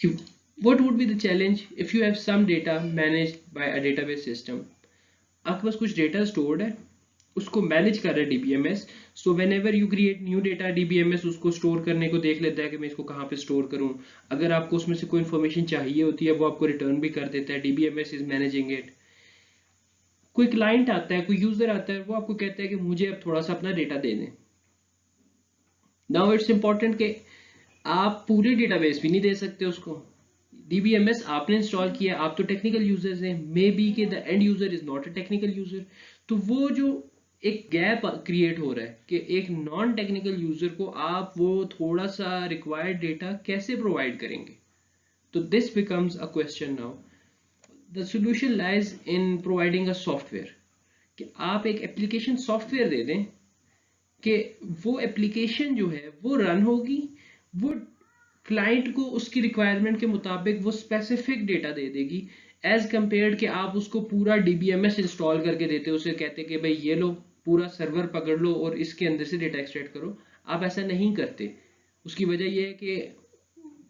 See, what would be the challenge if you have some data managed by a database system? आपके पास कुछ data stored है, उसको manage कर रहा है DBMS. So when ever you create new data, DBMS उसको store करने को देख लेता है कि मैं इसको कहाँ पे स्टोर करूँ. अगर आपको उसमें से कोई इन्फॉर्मेशन चाहिए होती है वो आपको रिटर्न भी कर देता है. DBMS is managing it. कोई क्लाइंट आता है, कोई यूजर आता है, वो आपको कहता है कि मुझे अब थोड़ा सा अपना डेटा दे दें. नाउ इट्स इंपॉर्टेंट कि आप पूरे डेटाबेस भी नहीं दे सकते उसको. डीबीएमएस आपने इंस्टॉल किया, आप तो टेक्निकल यूजर्स हैं, मे बी के the end user is not a technical user. तो वो जो एक गैप क्रिएट हो रहा है कि एक नॉन टेक्निकल यूजर को आप वो थोड़ा सा रिक्वायर्ड डेटा कैसे प्रोवाइड करेंगे. तो this becomes a question now. The solution lies in providing a software. कि आप एक एप्लीकेशन सॉफ्टवेयर दे दें कि वो एप्लीकेशन जो है वो रन होगी, वो क्लाइंट को उसकी रिक्वायरमेंट के मुताबिक वो स्पेसिफिक डेटा दे देगी, एज कंपेयर्ड कि आप उसको पूरा डीबीएमएस इंस्टॉल करके देते हो, उसे कहते कि भाई ये लो पूरा सर्वर पकड़ लो और इसके अंदर से डेटा एक्सट्रैक्ट करो. आप ऐसा नहीं करते. उसकी वजह यह है कि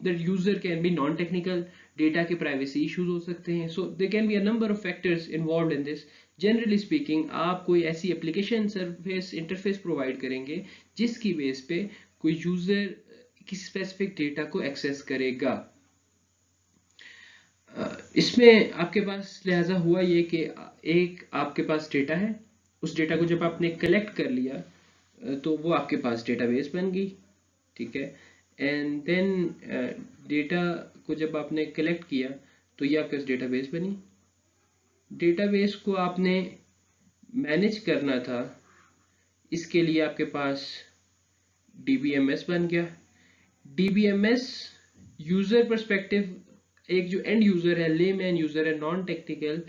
the user can be non technical, data के प्राइवेसी इश्यूज हो सकते हैं. So they can be a number of factors involve in this. Generally speaking आप कोई ऐसी एप्लीकेशन सर्विस इंटरफेस प्रोवाइड करेंगे जिसकी बेस पे कोई यूजर किसी स्पेसिफिक डेटा को एक्सेस करेगा. इसमें आपके पास लिहाजा हुआ ये कि एक आपके पास डेटा है, उस डेटा को जब आपने कलेक्ट कर लिया तो वो आपके पास डेटाबेस बन गई. ठीक है. एंड देन डेटा को जब आपने कलेक्ट किया तो ये आपके पास डेटाबेस बनी. डेटाबेस को आपने मैनेज करना था, इसके लिए आपके पास डीबीएमएस बन गया. डीबीएमएस यूजर पर्सपेक्टिव, एक जो एंड यूजर है, लेमैन यूजर है, नॉन टेक्निकल,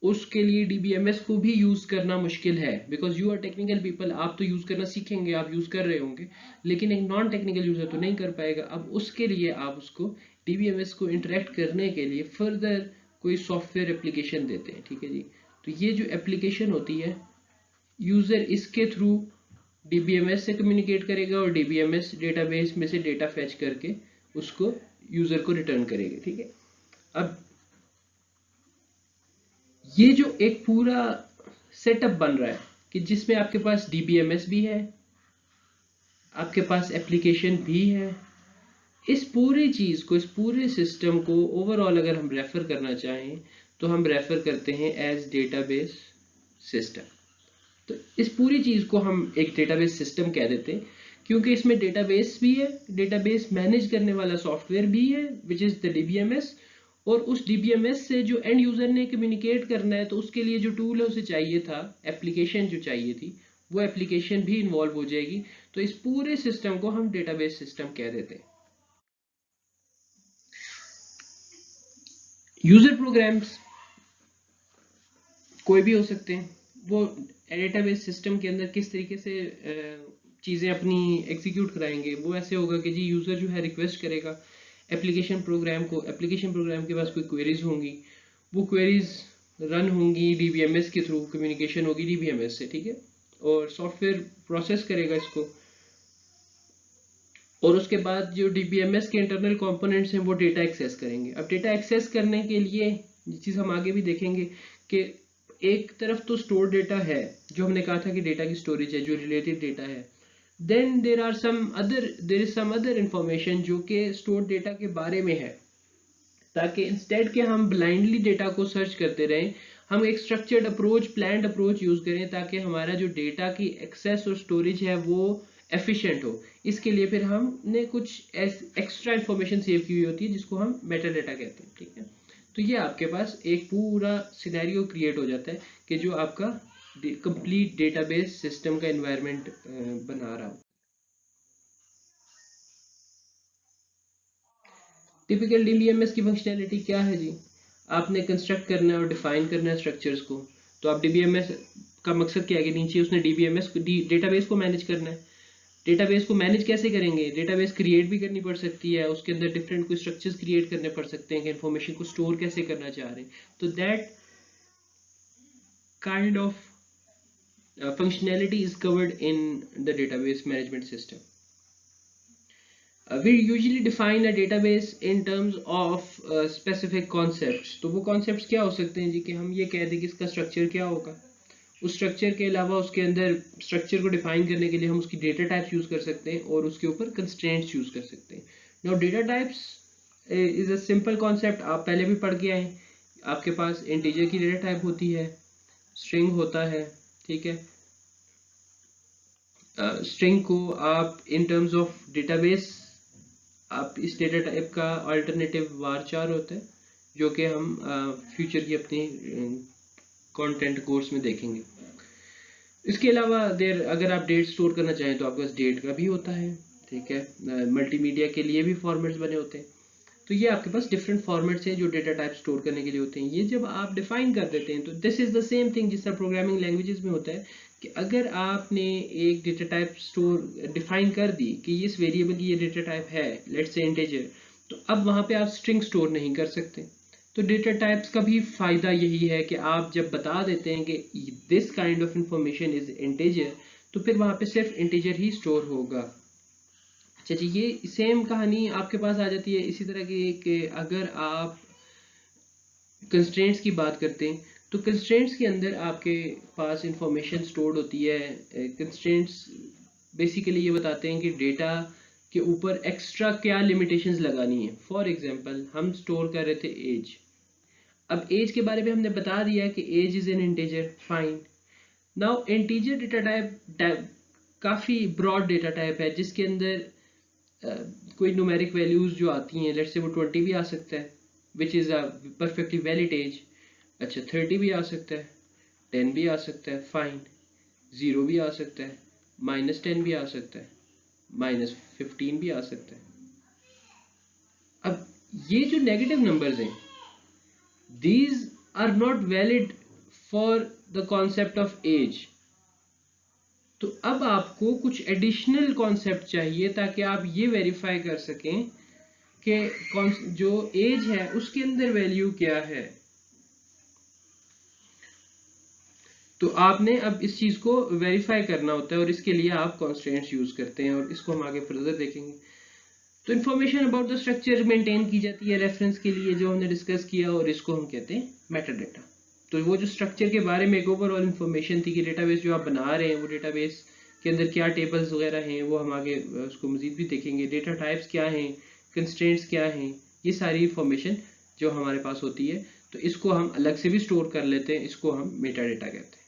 उसके लिए डीबीएमएस को भी यूज करना मुश्किल है. Because you are technical people, आप तो यूज करना सीखेंगे, आप यूज कर रहे होंगे, लेकिन एक नॉन टेक्निकल यूजर तो नहीं कर पाएगा. अब उसके लिए आप उसको डीबीएमएस को इंटरेक्ट करने के लिए फर्दर कोई सॉफ्टवेयर एप्लीकेशन देते हैं. ठीक है जी. तो ये जो एप्लीकेशन होती है, यूजर इसके थ्रू डीबीएमएस से कम्युनिकेट करेगा और डीबीएमएस डेटाबेस में से डेटा फैच करके उसको यूजर को रिटर्न करेगा. ठीक है. अब ये जो एक पूरा सेटअप बन रहा है कि जिसमें आपके पास डीबीएमएस भी है, आपके पास एप्लीकेशन भी है, इस पूरी चीज को, इस पूरे सिस्टम को ओवरऑल अगर हम रेफर करना चाहें तो हम रेफर करते हैं एज डेटाबेस सिस्टम. तो इस पूरी चीज को हम एक डेटाबेस सिस्टम कह देते हैं क्योंकि इसमें डेटाबेस भी है, डेटाबेस मैनेज करने वाला सॉफ्टवेयर भी है विच इज द डीबीएमएस, और उस डीबीएमएस से जो एंड यूजर ने कम्युनिकेट करना है तो उसके लिए जो टूल है उसे चाहिए था, एप्लीकेशन जो चाहिए थी, वो एप्लीकेशन भी इन्वॉल्व हो जाएगी. तो इस पूरे सिस्टम को हम डेटाबेस सिस्टम कह देते हैं. यूजर प्रोग्राम्स कोई भी हो सकते हैं. वो डेटाबेस सिस्टम के अंदर किस तरीके से चीज़ें अपनी एग्जीक्यूट कराएंगे, वो ऐसे होगा कि जी यूज़र जो है रिक्वेस्ट करेगा एप्लीकेशन प्रोग्राम को, एप्लीकेशन प्रोग्राम के पास कोई क्वेरीज होंगी, वो क्वेरीज रन होंगी डीबीएमएस के थ्रू, कम्युनिकेशन होगी डीबीएमएस से. ठीक है. और सॉफ्टवेयर प्रोसेस करेगा इसको, और उसके बाद जो डीबीएमएस के इंटरनल कंपोनेंट्स हैं वो डेटा एक्सेस करेंगे. अब डेटा एक्सेस करने के लिए ये चीज़ हम आगे भी देखेंगे कि एक तरफ तो स्टोर डेटा है जो हमने कहा था कि डेटा की स्टोरेज है, जो रिलेटेड डेटा है. Then there is some other information जो कि स्टोर डेटा के बारे में है, ताकि इंस्टेड के हम ब्लाइंडली डेटा को सर्च करते रहें, हम एक structured approach, planned approach use करें ताकि हमारा जो डेटा की एक्सेस और स्टोरेज है वो एफिशिएंट हो. इसके लिए फिर हमने कुछ एक्स्ट्रा इंफॉर्मेशन सेव की हुई होती है जिसको हम मेटा डेटा कहते हैं. ठीक है. तो ये आपके पास एक पूरा सिनेरियो क्रिएट हो जाता है कि जो आपका कंप्लीट डेटाबेस सिस्टम का एनवायरनमेंट बना रहा हो. टिपिकल डीबीएमएस की फंक्शनैलिटी क्या है जी? आपने कंस्ट्रक्ट करना है और डिफाइन करना है स्ट्रक्चर्स को. तो आप डीबीएमएस का मकसद क्या है कि नीचे उसने डीबीएमएस को डेटाबेस को मैनेज करना है. डेटाबेस को मैनेज कैसे करेंगे? डेटाबेस क्रिएट भी करनी पड़ सकती है, उसके अंदर डिफरेंट कोई स्ट्रक्चर्स क्रिएट करने पड़ सकते हैं कि इन्फॉर्मेशन को स्टोर कैसे करना चाह रहे हैं. तो that kind of functionality is covered in the database management system. we usually define a database in terms of specific concepts. तो वो concepts क्या हो सकते हैं जी, कि हम ये कह दें कि इसका structure क्या होगा, उस structure के अलावा उसके अंदर structure को define करने के लिए हम उसकी data types use कर सकते हैं और उसके ऊपर constraints use कर सकते हैं. Now data types is a simple concept, आप पहले भी पढ़ के आए हैं. आपके पास integer की data type होती है, string होता है, ठीक है. स्ट्रिंग को आप इन टर्म्स ऑफ डेटाबेस, आप इस डेटा टाइप का अल्टरनेटिव varchar होता है, जो कि हम फ्यूचर की अपनी कंटेंट कोर्स में देखेंगे. इसके अलावा अगर आप डेट स्टोर करना चाहें तो आपके पास डेट का भी होता है, ठीक है. मल्टीमीडिया के लिए भी फॉर्मेट्स बने होते हैं. तो ये आपके पास डिफरेंट फॉर्मेट्स हैं जो डेटा टाइप स्टोर करने के लिए होते हैं. ये जब आप डिफाइन कर देते हैं तो this is the same thing जिस तरह प्रोग्रामिंग लैंग्वेजेस में होता है कि अगर आपने एक डेटा टाइप स्टोर डिफाइन कर दी कि इस वेरिएबल की ये डेटा टाइप है, लेट्स से इंटीजर, तो अब वहाँ पे आप स्ट्रिंग स्टोर नहीं कर सकते. तो डेटा टाइप्स का भी फ़ायदा यही है कि आप जब बता देते हैं कि this kind of information is integer, तो फिर वहाँ पे सिर्फ इंटीजर ही स्टोर होगा. अच्छा जी, ये सेम कहानी आपके पास आ जाती है इसी तरह की कि अगर आप कंस्ट्रेंट्स की बात करते हैं तो कंस्ट्रेंट्स के अंदर आपके पास इंफॉर्मेशन स्टोर्ड होती है. कंस्ट्रेंट्स बेसिकली ये बताते हैं कि डेटा के ऊपर एक्स्ट्रा क्या लिमिटेशंस लगानी है. फॉर एग्जांपल हम स्टोर कर रहे थे एज. अब एज के बारे में हमने बता दिया कि age is an integer, fine. Now integer data type काफ़ी ब्रॉड डेटा टाइप है जिसके अंदर कोई न्यूमेरिक वैल्यूज जो आती हैं, लेट्स से वो 20 भी आ सकता है which is a perfectly valid age. अच्छा, 30 भी आ सकता है, 10 भी आ सकता है, फाइन. 0 भी आ सकता है, -10 भी आ सकता है, -15 भी आ सकता है. अब ये जो नेगेटिव नंबर्स हैं, these are not valid for the concept of age. तो अब आपको कुछ एडिशनल कॉन्सेप्ट चाहिए ताकि आप ये वेरीफाई कर सकें कि जो एज है उसके अंदर वैल्यू क्या है. तो आपने अब इस चीज़ को वेरीफाई करना होता है और इसके लिए आप कॉन्स्टेंट्स यूज़ करते हैं और इसको हम आगे फर्दर देखेंगे. तो information about the structure maintain की जाती है रेफरेंस के लिए जो हमने डिस्कस किया, और इसको हम कहते हैं मेटा डेटा. तो वो जो स्ट्रक्चर के बारे में एक ओवरऑल इन्फॉर्मेशन थी कि डेटाबेस जो आप बना रहे हैं वो डेटाबेस के अंदर क्या टेबल्स वगैरह हैं, वो हम आगे उसको मजीद भी देखेंगे. डेटा टाइप्स क्या हैं, कंस्ट्रेंट्स क्या हैं, ये सारी इन्फॉर्मेशन जो हमारे पास होती है, तो इसको हम अलग से भी स्टोर कर लेते हैं. इसको हम मेटा डेटा कहते हैं.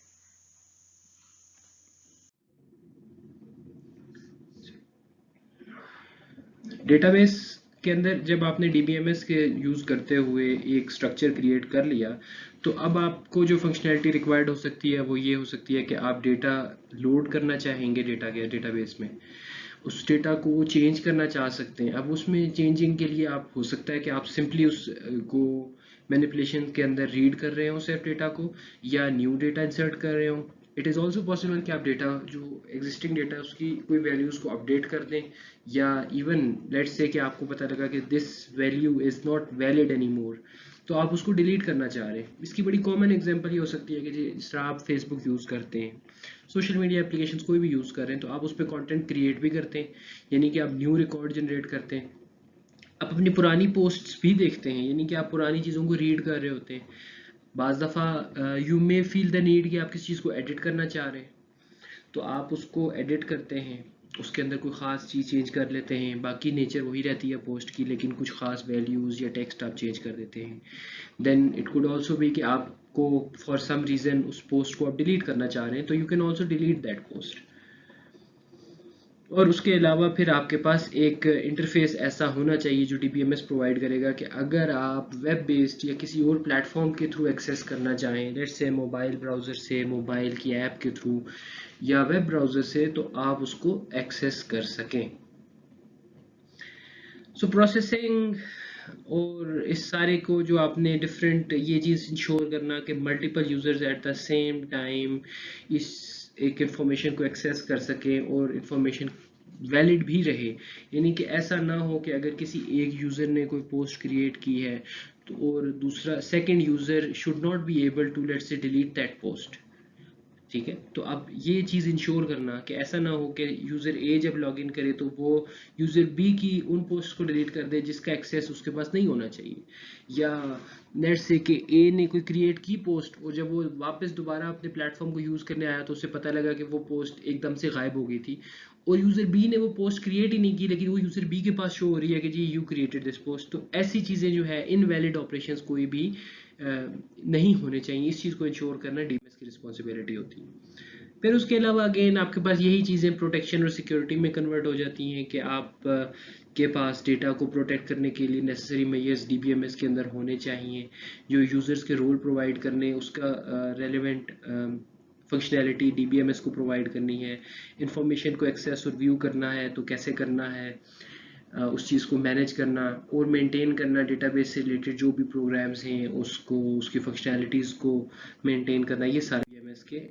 डेटाबेस के अंदर जब आपने DBMS के यूज़ करते हुए एक स्ट्रक्चर क्रिएट कर लिया, तो अब आपको जो फंक्शनैलिटी रिक्वायर्ड हो सकती है वो ये हो सकती है कि आप डेटा लोड करना चाहेंगे डेटाबेस में, उस डेटा को चेंज करना चाह सकते हैं. अब उसमें चेंजिंग के लिए आप हो सकता है कि आप सिंपली उस को मैनिपुलेशन के अंदर रीड कर रहे हो सिर्फ डेटा को, या न्यू डेटा इंसर्ट कर रहे हो. इट इज़ ऑल्सो पॉसिबल कि आप डेटा जो एग्जिस्टिंग डेटा है उसकी कोई वैल्यूज़ को अपडेट कर दें, या इवन लेट्स से कि आपको पता लगा कि this value is not valid any more, तो आप उसको डिलीट करना चाह रहे हैं. इसकी बड़ी कॉमन एग्जांपल ये हो सकती है कि जिस तरह आप फेसबुक यूज़ करते हैं, सोशल मीडिया एप्लीकेशंस कोई भी यूज़ कर रहे हैं, तो आप उस पर कंटेंट क्रिएट भी करते हैं, यानी कि आप न्यू रिकॉर्ड जनरेट करते हैं. आप अपनी पुरानी पोस्ट्स भी देखते हैं, यानी कि आप पुरानी चीज़ों को रीड कर रहे होते हैं. बाज़ दफ़ा you may feel the need कि आप किसी चीज़ को एडिट करना चाह रहे हैं, तो आप उसको एडिट करते हैं, उसके अंदर कोई ख़ास चीज़ चेंज कर लेते हैं, बाकी नेचर वही रहती है पोस्ट की, लेकिन कुछ ख़ास वैल्यूज़ या टेक्स्ट आप चेंज कर देते हैं. देन इट कुड ऑल्सो भी कि आपको फॉर सम रीज़न उस पोस्ट को आप डिलीट करना चाह रहे हैं, तो you can also delete that post. और उसके अलावा फिर आपके पास एक इंटरफेस ऐसा होना चाहिए जो DBMS प्रोवाइड करेगा कि अगर आप वेब बेस्ड या किसी और प्लेटफॉर्म के थ्रू एक्सेस करना चाहें, लेट्स से मोबाइल ब्राउज़र से, मोबाइल की ऐप के थ्रू या वेब ब्राउज़र से, तो आप उसको एक्सेस कर सकें. सो प्रोसेसिंग और इस सारे को जो आपने डिफरेंट ये चीज़ इंश्योर करना कि multiple users at the same time इस एक इंफॉर्मेशन को एक्सेस कर सकें और इंफॉर्मेशन वैलिड भी रहे, यानी कि ऐसा ना हो कि अगर किसी एक यूज़र ने कोई पोस्ट क्रिएट की है तो और दूसरा second user should not be able to let's say delete that post. ठीक है। तो अब ये चीज़ इंश्योर करना कि ऐसा ना हो कि यूज़र ए जब लॉगिन करे तो वो यूज़र बी की उन पोस्ट को डिलीट कर दे जिसका एक्सेस उसके पास नहीं होना चाहिए, या नेट से कि ए ने कोई क्रिएट की पोस्ट और जब वो वापस दोबारा अपने प्लेटफॉर्म को यूज़ करने आया तो उसे पता लगा कि वो पोस्ट एकदम से गायब हो गई थी, और यूज़र बी ने वो पोस्ट क्रिएट ही नहीं की लेकिन वो यूज़र बी के पास शो हो रही है कि जी यू क्रिएटेड दिस पोस्ट। तो ऐसी चीज़ें जो है इनवैलिड ऑपरेशंस कोई भी नहीं होने चाहिए। इस चीज़ को इंश्योर करना डीएमएस की रिस्पॉन्सिबिलिटी होती है। फिर उसके अलावा अगेन आपके पास यही चीज़ें प्रोटेक्शन और सिक्योरिटी में कन्वर्ट हो जाती हैं कि आप के पास डेटा को प्रोटेक्ट करने के लिए नेसेसरी मेजर्स डीबीएमएस के अंदर होने चाहिए, जो यूज़र्स के रोल प्रोवाइड करने उसका रेलेवेंट फंक्शनैलिटी डीबीएमएस को प्रोवाइड करनी है, इंफॉर्मेशन को एक्सेस और व्यू करना है तो कैसे करना है, उस चीज़ को मैनेज करना और मेंटेन करना, डेटाबेस से रिलेटेड जो भी प्रोग्राम्स हैं उसको उसकी फंक्शनैलिटीज़ को मेंटेन करना, ये सारे डीबीएमएस के